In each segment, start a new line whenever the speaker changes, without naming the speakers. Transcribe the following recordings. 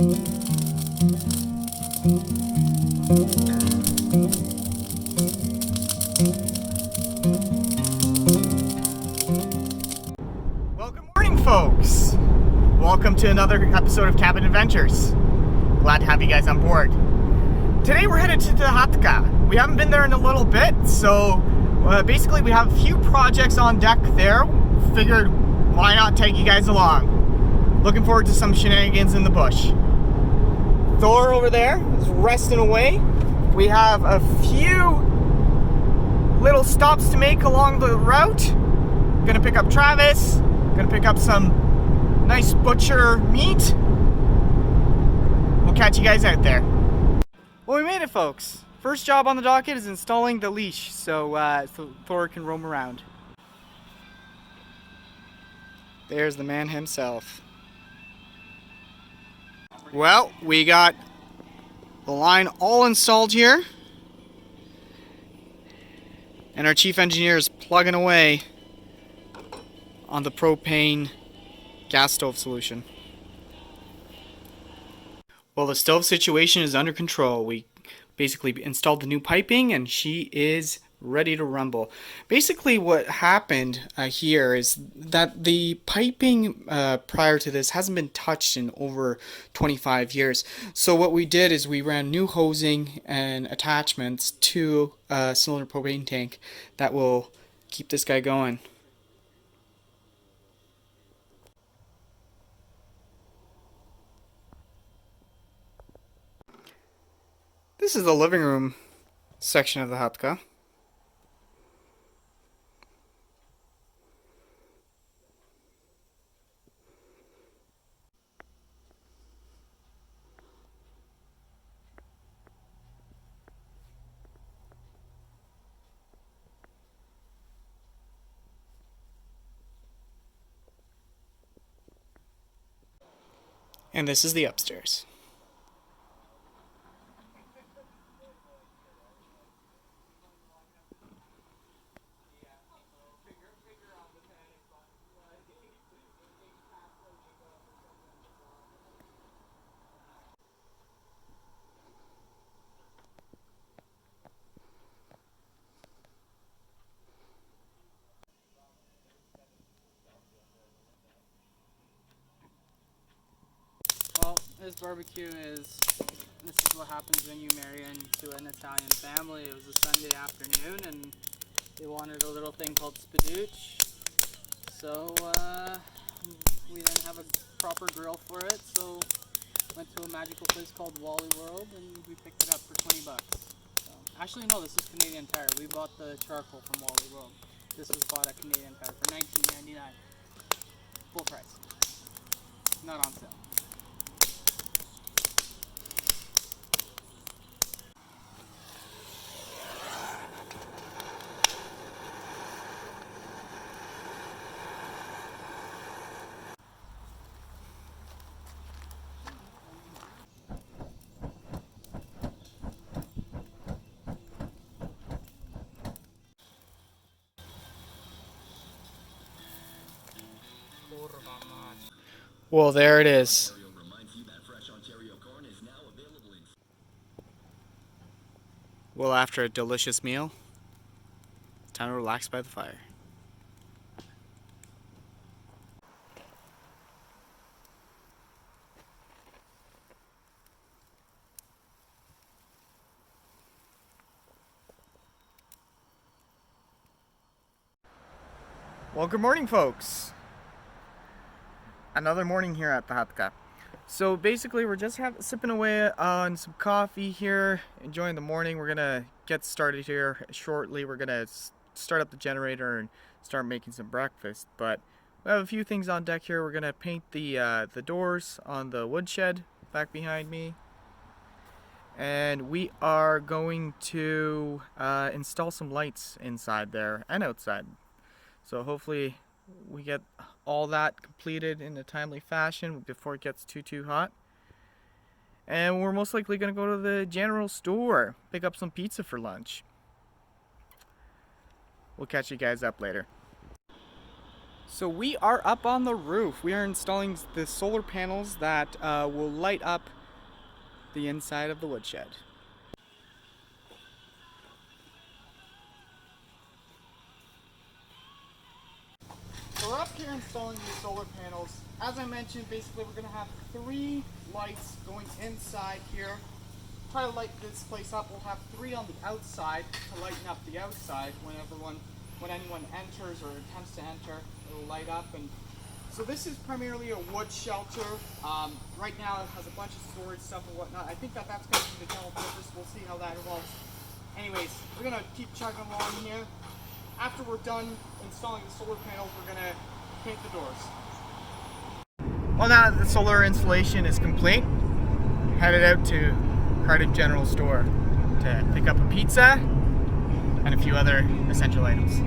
Well, good morning, folks. Welcome to another episode of Cabin Adventures. Glad to have you guys on board. Today we're headed to the chatka. We haven't been there in a little bit, so basically we have a few projects on deck there. Figured why not take you guys along. Looking forward to some shenanigans in the bush. Thor over there is resting away. We have a few little stops to make along the route. Gonna pick up Travis. Gonna pick up some nice butcher meat. We'll catch you guys out there. Well, we made it, folks. First job on the docket is installing the leash so Thor can roam around. There's the man himself. Well, we got the line all installed here. And our chief engineer is plugging away on the propane gas stove solution. Well, the stove situation is under control. We basically installed the new piping and she is ready to rumble. Basically what happened here is that the piping prior to this hasn't been touched in over 25 years. So what we did is we ran new hosing and attachments to a cylinder propane tank that will keep this guy going. This is the living room section of the chatka. And this is the upstairs.
Well, this barbecue this is what happens when you marry into an Italian family. It was a Sunday afternoon and they wanted a little thing called spadooch. So we didn't have a proper grill for it, so went to a magical place called Wally World and we picked it up for 20 bucks. So, actually no, this is Canadian Tire. We bought the charcoal from Wally World. This was bought at Canadian Tire for $19.99. Full price. Not on sale.
Well, there it is. Well, after a delicious meal, time to relax by the fire. Well, good morning, folks. Another morning here at the chatka. So basically we're just sipping away on some coffee here, enjoying the morning. We're gonna get started here shortly. We're gonna start up the generator and start making some breakfast, but we have a few things on deck here. We're gonna paint the doors on the woodshed back behind me, and we are going to install some lights inside there and outside. So hopefully we get all that completed in a timely fashion before it gets too hot. And we're most likely going to go to the general store, pick up some pizza for lunch. We'll catch you guys up later. So we are up on the roof. We are installing the solar panels that will light up the inside of the woodshed. So we're up here installing these solar panels. As I mentioned, basically we're going to have 3 lights going inside here. Try to light this place up. We'll have 3 on the outside to lighten up the outside when anyone enters or attempts to enter. It will light up. And so this is primarily a wood shelter. Right now it has a bunch of storage stuff and whatnot. I think that's going to be the general purpose. We'll see how that evolves. Anyways, we're going to keep chugging along here. After we're done installing the solar panels, we're going to paint the doors. Well, now that the solar installation is complete, headed out to Cardiff General Store to pick up a pizza and a few other essential items.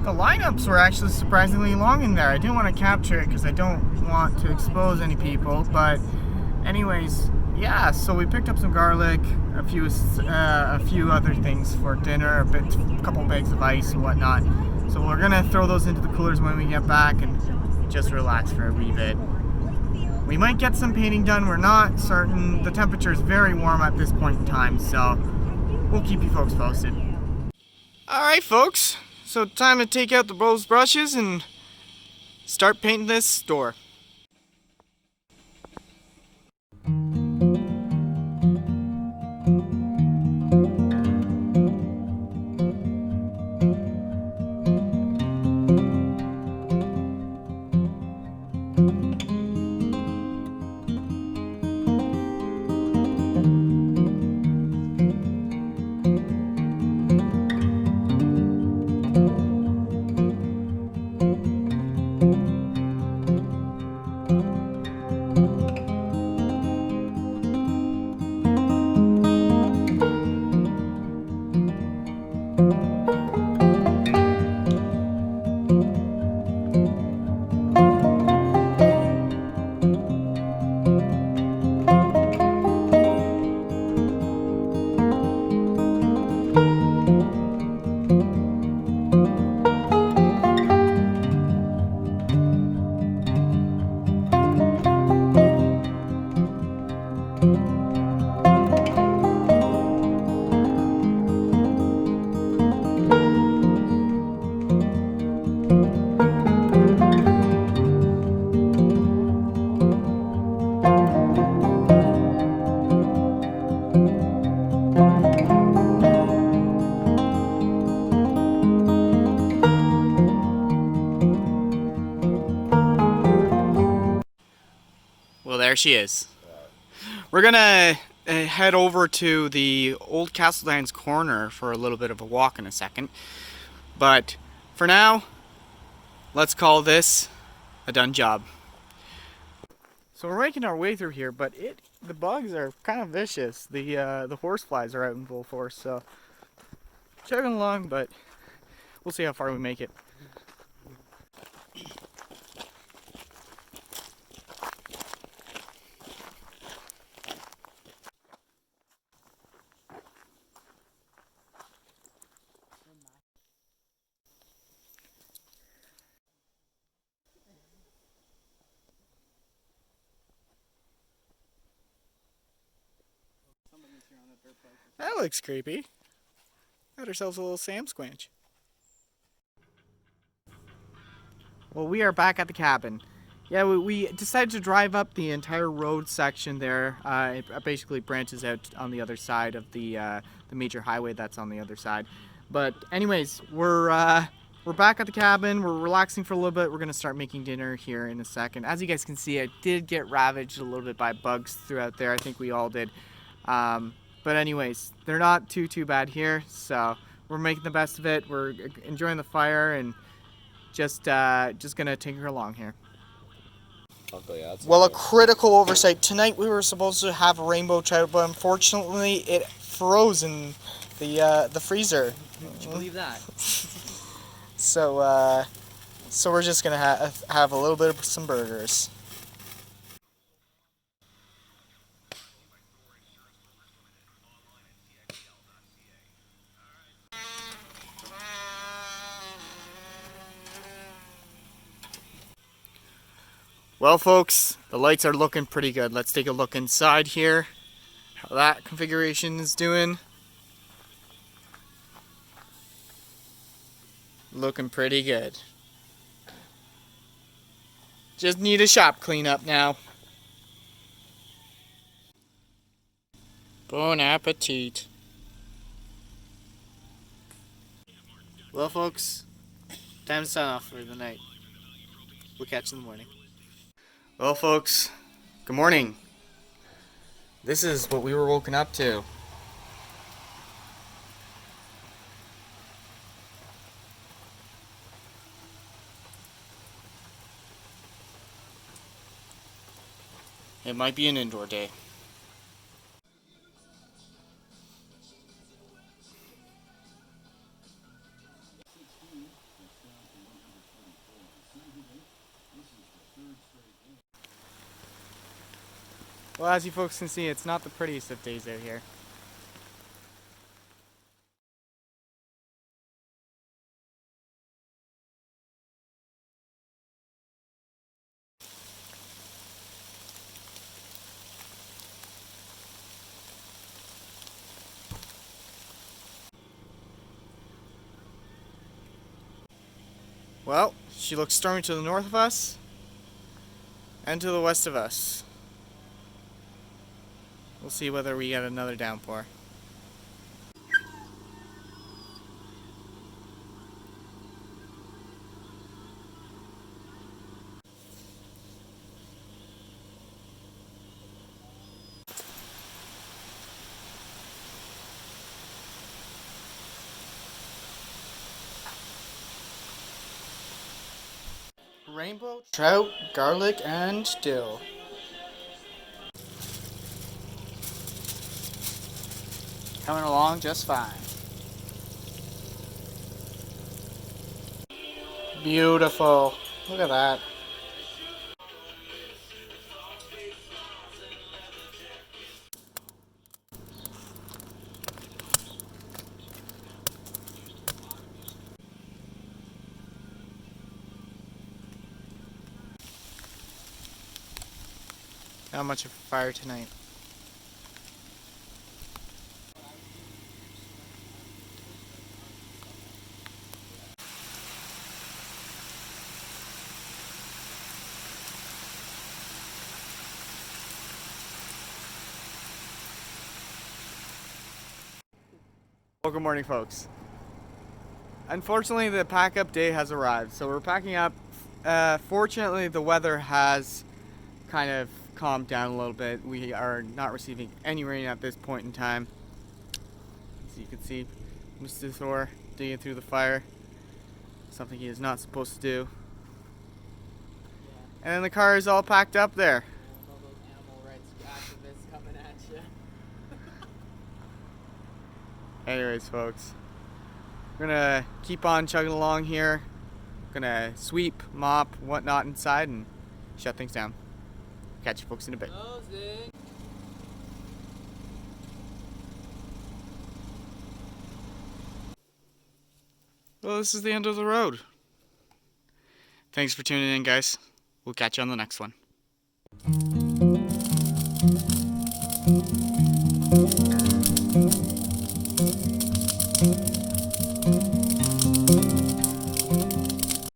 The lineups were actually surprisingly long in there. I didn't want to capture it because I don't want to expose any people, but anyways, yeah, so we picked up some garlic, a few other things for dinner, a couple bags of ice and whatnot. So we're gonna throw those into the coolers when we get back and just relax for a wee bit. We might get some painting done, we're not certain. The temperature is very warm at this point in time, so we'll keep you folks posted. Alright folks, so time to take out those brushes and start painting this door. Well, there she is. We're gonna head over to the old Castledines corner for a little bit of a walk in a second. But for now, let's call this a done job. So we're making our way through here, but the bugs are kind of vicious. The horseflies are out in full force, so chugging along, but we'll see how far we make it. That looks creepy. Got ourselves a little Sam Squanch. Well, we are back at the cabin. Yeah, we decided to drive up the entire road section there. It basically branches out on the other side of the major highway that's on the other side. But anyways, we're back at the cabin. We're relaxing for a little bit. We're gonna start making dinner here in a second. As you guys can see, I did get ravaged a little bit by bugs throughout there. I think we all did. But anyways, they're not too bad here, so we're making the best of it. We're enjoying the fire and just gonna tinker along here. Well, a critical oversight. Tonight we were supposed to have a rainbow trout, but unfortunately it froze in the freezer.
Did you believe that?
So we're just gonna have a little bit of some burgers. Well, folks, the lights are looking pretty good. Let's take a look inside here, how that configuration is doing. Looking pretty good. Just need a shop cleanup now. Bon appetit. Well, folks, time to sign off for the night. We'll catch you in the morning. Well, folks, good morning. This is what we were woken up to. It might be an indoor day. Well, as you folks can see, it's not the prettiest of days out here. Well, she looks stormy to the north of us and to the west of us. We'll see whether we get another downpour. Rainbow trout, garlic, and dill. Coming along just fine. Beautiful. Look at that. Not much of a fire tonight. Well, good morning, folks. Unfortunately, the pack-up day has arrived, so we're packing up. Fortunately, the weather has kind of calmed down a little bit. We are not receiving any rain at this point in time. As you can see, Mr. Thor digging through the fire, something he is not supposed to do. And then the car is all packed up there.
All those animal rights activists coming at you.
Anyways, folks, we're gonna keep on chugging along here. Gonna sweep, mop, whatnot inside and shut things down. Catch you folks in a bit. Well, this is the end of the road. Thanks for tuning in, guys. We'll catch you on the next one.